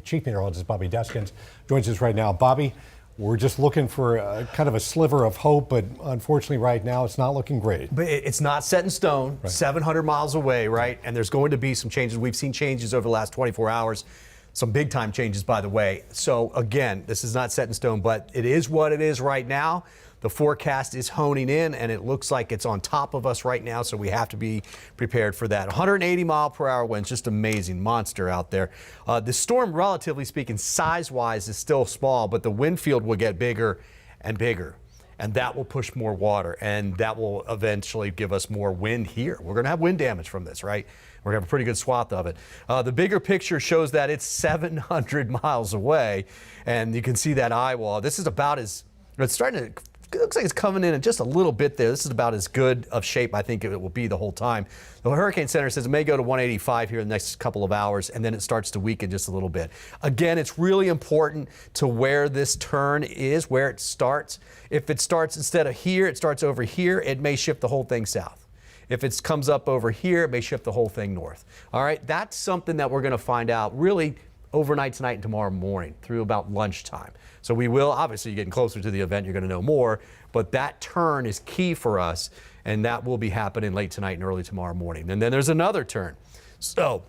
Chief Meteorologist Bobby Deskins joins us right now. Bobby, we're just looking for kind of a sliver of hope, but unfortunately right now it's not looking great. But it's not set in stone, right. 700 miles away, right? And there's going to be some changes. We've seen changes over the last 24 hours. Some big time changes, by the way. So again, this is not set in stone, but it is what it is right now. The forecast is honing in, and it looks like it's on top of us right now, so we have to be prepared for that. 180-mile-per-hour winds, just amazing, monster out there. The storm, relatively speaking, size-wise, is still small, but the wind field will get bigger and bigger, and that will push more water, and that will eventually give us more wind here. We're going to have wind damage from this, right? We're going to have a pretty good swath of it. The bigger picture shows that it's 700 miles away, and you can see that eye wall. This is about as, it's starting to, it looks like it's coming in just a little bit there. This is about as good of shape I think it will be the whole time. The Hurricane Center says it may go to 185 here in the next couple of hours, and then it starts to weaken just a little bit. Again, it's really important to where this turn is, where it starts. If it starts instead of here, it starts over here, it may shift the whole thing south. If it comes up over here, it may shift the whole thing north. All right, that's something that we're going to find out really overnight tonight and tomorrow morning through about lunchtime. So we will, obviously, you're getting closer to the event, you're going to know more, but that turn is key for us, and that will be happening late tonight and early tomorrow morning. And then there's another turn. So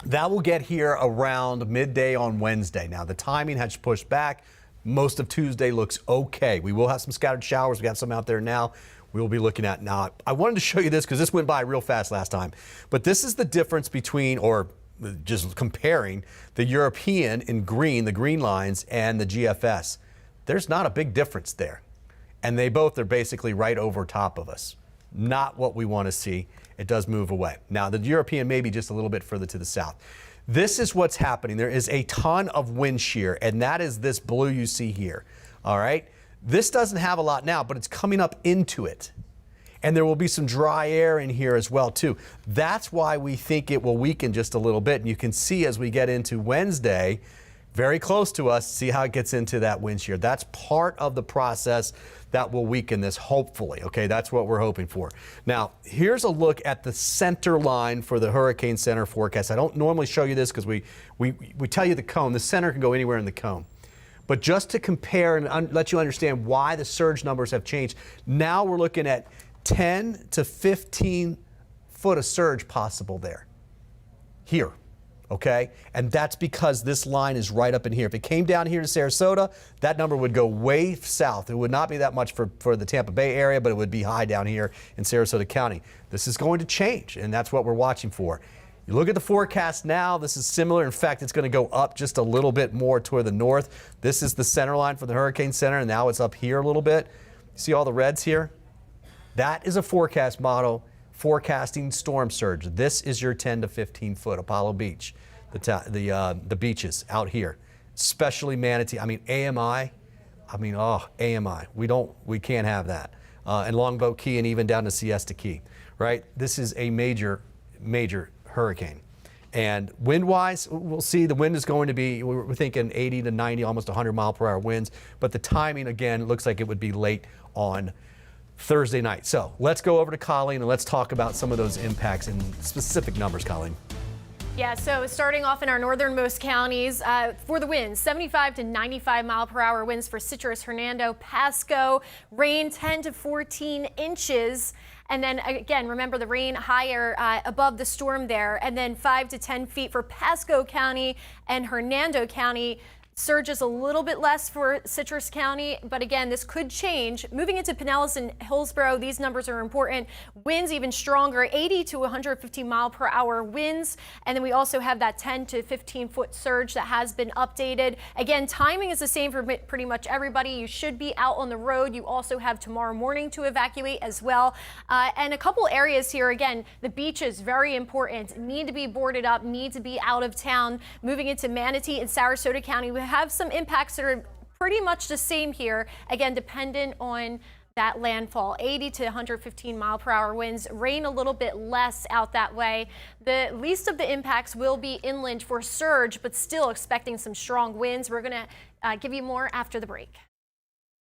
that will get here around midday on Wednesday. Now, the timing has pushed back. Most of Tuesday looks okay. We will have some scattered showers. We have some out there now. We will be looking at now. I wanted to show you this because this went by real fast last time, but this is the difference between, or just comparing, the European in green, the green lines, and the GFS. There's not a big difference there. And they both are basically right over top of us. Not what we want to see. It does move away. Now, the European may be just a little bit further to the south. This is what's happening. There is a ton of wind shear, and that is this blue you see here. All right? This doesn't have a lot now, but it's coming up into it. And there will be some dry air in here as well, too. That's why we think it will weaken just a little bit. And you can see as we get into Wednesday, very close to us, see how it gets into that wind shear. That's part of the process that will weaken this, hopefully. Okay, that's what we're hoping for. Now, here's a look at the center line for the Hurricane Center forecast. I don't normally show you this because we tell you the cone. The center can go anywhere in the cone. But just to compare and let you understand why the surge numbers have changed, now we're looking at 10 to 15 foot of surge possible there. Here. Okay? And that's because this line is right up in here. If it came down here to Sarasota, that number would go way south. It would not be that much for the Tampa Bay area, but it would be high down here in Sarasota County. This is going to change, and that's what we're watching for. You look at the forecast now, this is similar. In fact, it's going to go up just a little bit more toward the north. This is the center line for the Hurricane Center, and now it's up here a little bit. See all the reds here? That is a forecast model forecasting storm surge. This is your 10 to 15 foot Apollo Beach, the beaches out here, especially Manatee. I mean, AMI. AMI. We can't have that. And Longboat Key and even down to Siesta Key, right? This is a major hurricane. And wind-wise, we'll see the wind is going to be, we're thinking 80 to 90, almost 100-mile-per-hour winds. But the timing, again, looks like it would be late on Thursday night. So let's go over to Colleen and let's talk about some of those impacts in specific numbers, Colleen. Yeah, so starting off in our northernmost counties, for the winds, 75 to 95 mile per hour winds for Citrus, Hernando, Pasco, rain 10 to 14 inches. And then again, remember the rain higher above the storm there, and then 5 to 10 feet for Pasco County and Hernando County. Surges a little bit less for Citrus County, but again, this could change. Moving into Pinellas and Hillsborough, these numbers are important. Winds even stronger, 80 to 150 mile per hour winds. And then we also have that 10 to 15 foot surge that has been updated. Again, timing is the same for pretty much everybody. You should be out on the road. You also have tomorrow morning to evacuate as well. And a couple areas here, again, the beaches, very important, need to be boarded up, need to be out of town. Moving into Manatee and Sarasota County, we have some impacts that are pretty much the same here, again dependent on that landfall. 80 to 115 mile per hour winds, rain a little bit less out that way. The least of the impacts will be inland for surge, but still expecting some strong winds. We're going to give you more after the break.